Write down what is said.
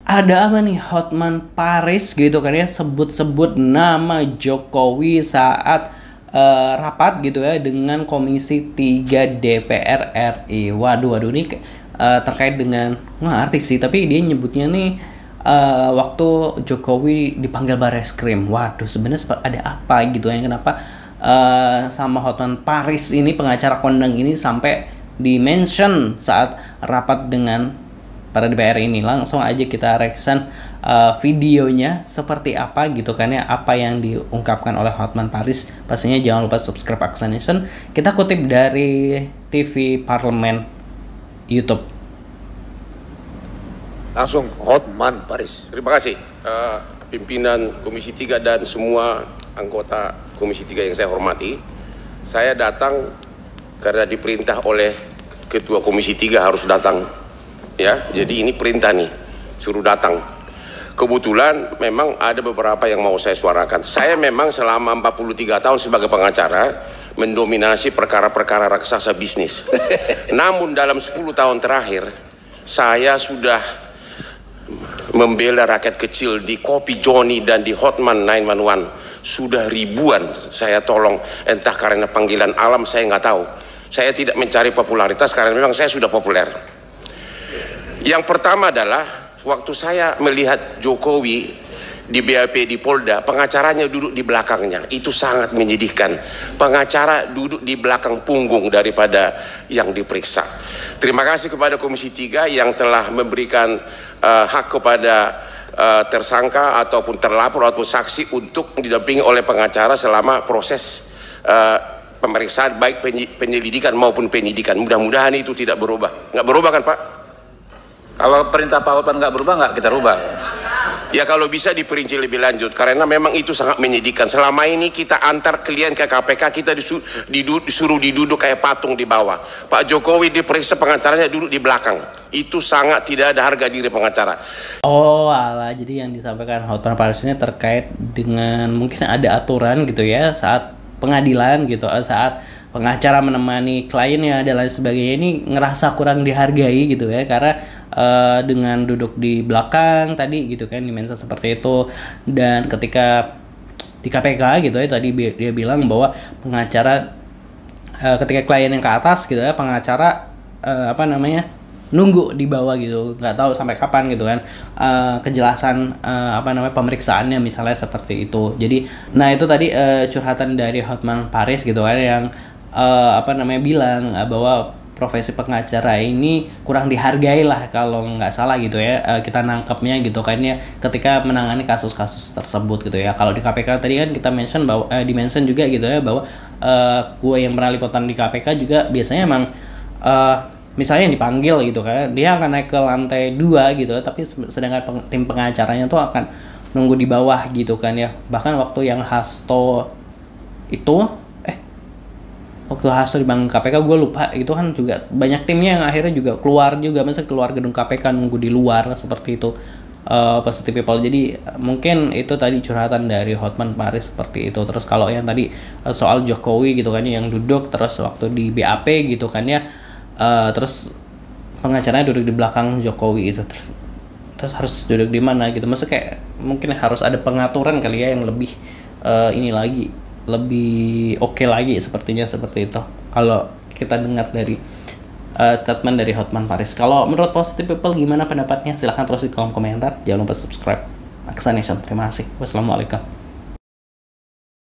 Ada apa nih Hotman Paris gitu kan ya, sebut-sebut nama Jokowi saat rapat gitu ya dengan Komisi 3 DPR RI. Waduh ini terkait dengan nggak artis sih, tapi dia nyebutnya nih waktu Jokowi dipanggil Barreskrim. Waduh, sebenarnya ada apa gitu ya, kenapa sama Hotman Paris ini, pengacara kondang ini, sampai di-mention saat rapat dengan para DPR ini. Langsung aja kita reaction videonya seperti apa gitu kan ya, apa yang diungkapkan oleh Hotman Paris. Pastinya jangan lupa subscribe Aksa Nation. Kita kutip dari TV Parlemen YouTube. Langsung Hotman Paris. Terima kasih pimpinan Komisi 3 dan semua anggota Komisi 3 yang saya hormati. Saya datang karena diperintah oleh Ketua Komisi 3 harus datang. Ya, jadi ini perintah nih, suruh datang. Kebetulan memang ada beberapa yang mau saya suarakan. Saya memang selama 43 tahun sebagai pengacara mendominasi perkara-perkara raksasa bisnis. Namun dalam 10 tahun terakhir, saya sudah membela rakyat kecil di Kopi Joni dan di Hotman 911. Sudah ribuan saya tolong, entah karena panggilan alam, saya nggak tahu. Saya tidak mencari popularitas karena memang saya sudah populer. Yang pertama adalah waktu saya melihat Jokowi di BAP di Polda, pengacaranya duduk di belakangnya. Itu sangat menyedihkan. Pengacara duduk di belakang punggung daripada yang diperiksa. Terima kasih kepada Komisi 3 yang telah memberikan hak kepada tersangka ataupun terlapor ataupun saksi untuk didampingi oleh pengacara selama proses pemeriksaan, baik penyelidikan maupun penyidikan. Mudah-mudahan itu tidak berubah. Nggak berubah kan, Pak? Kalau perintah Pak Hotman nggak berubah, nggak kita rubah. Ya kalau bisa diperinci lebih lanjut, karena memang itu sangat menyedihkan. Selama ini kita antar klien ke KPK, kita disuruh diduduk kayak patung di bawah. Pak Jokowi diperiksa, pengacaranya duduk di belakang. Itu sangat tidak ada harga diri pengacara. Oh alah, jadi yang disampaikan Hotman Paris ini terkait dengan mungkin ada aturan gitu ya saat pengadilan gitu, saat pengacara menemani kliennya dan lain sebagainya, ini ngerasa kurang dihargai gitu ya, karena dengan duduk di belakang tadi gitu kan, dimensi seperti itu. Dan ketika di KPK gitu ya, tadi dia bilang bahwa pengacara ketika klien yang ke atas gitu ya, pengacara nunggu di bawah gitu, nggak tahu sampai kapan gitu kan kejelasan pemeriksaannya misalnya seperti itu. Jadi nah itu tadi curhatan dari Hotman Paris gitu kan, yang bilang bahwa profesi pengacara ini kurang dihargai lah kalau nggak salah gitu ya, kita nangkepnya gitu kan ya, ketika menangani kasus-kasus tersebut gitu ya. Kalau di KPK tadi kan kita mention bahwa dimention juga gitu ya, bahwa gue yang pernah liputan di KPK juga biasanya emang misalnya yang dipanggil gitu kan, dia akan naik ke lantai 2 gitu, tapi sedangkan tim pengacaranya tuh akan nunggu di bawah gitu kan ya. Bahkan waktu yang Hasto itu waktu Hasto di Bank KPK, gue lupa, itu kan juga banyak timnya yang akhirnya juga keluar juga, misalnya keluar gedung KPK nunggu di luar seperti itu, positive people. Jadi mungkin itu tadi curhatan dari Hotman Paris seperti itu. Terus kalau yang tadi soal Jokowi gitu kan, yang duduk terus waktu di BAP gitu kan ya, terus pengacaranya duduk di belakang Jokowi itu, terus harus duduk di mana gitu. Maksudnya kayak mungkin harus ada pengaturan kali ya yang lebih ini lagi, lebih oke lagi sepertinya, seperti itu kalau kita dengar dari statement dari Hotman Paris. Kalau menurut positive people gimana pendapatnya? Silahkan tulis di kolom komentar. Jangan lupa subscribe Aksa Nation. Terima kasih. Wassalamualaikum.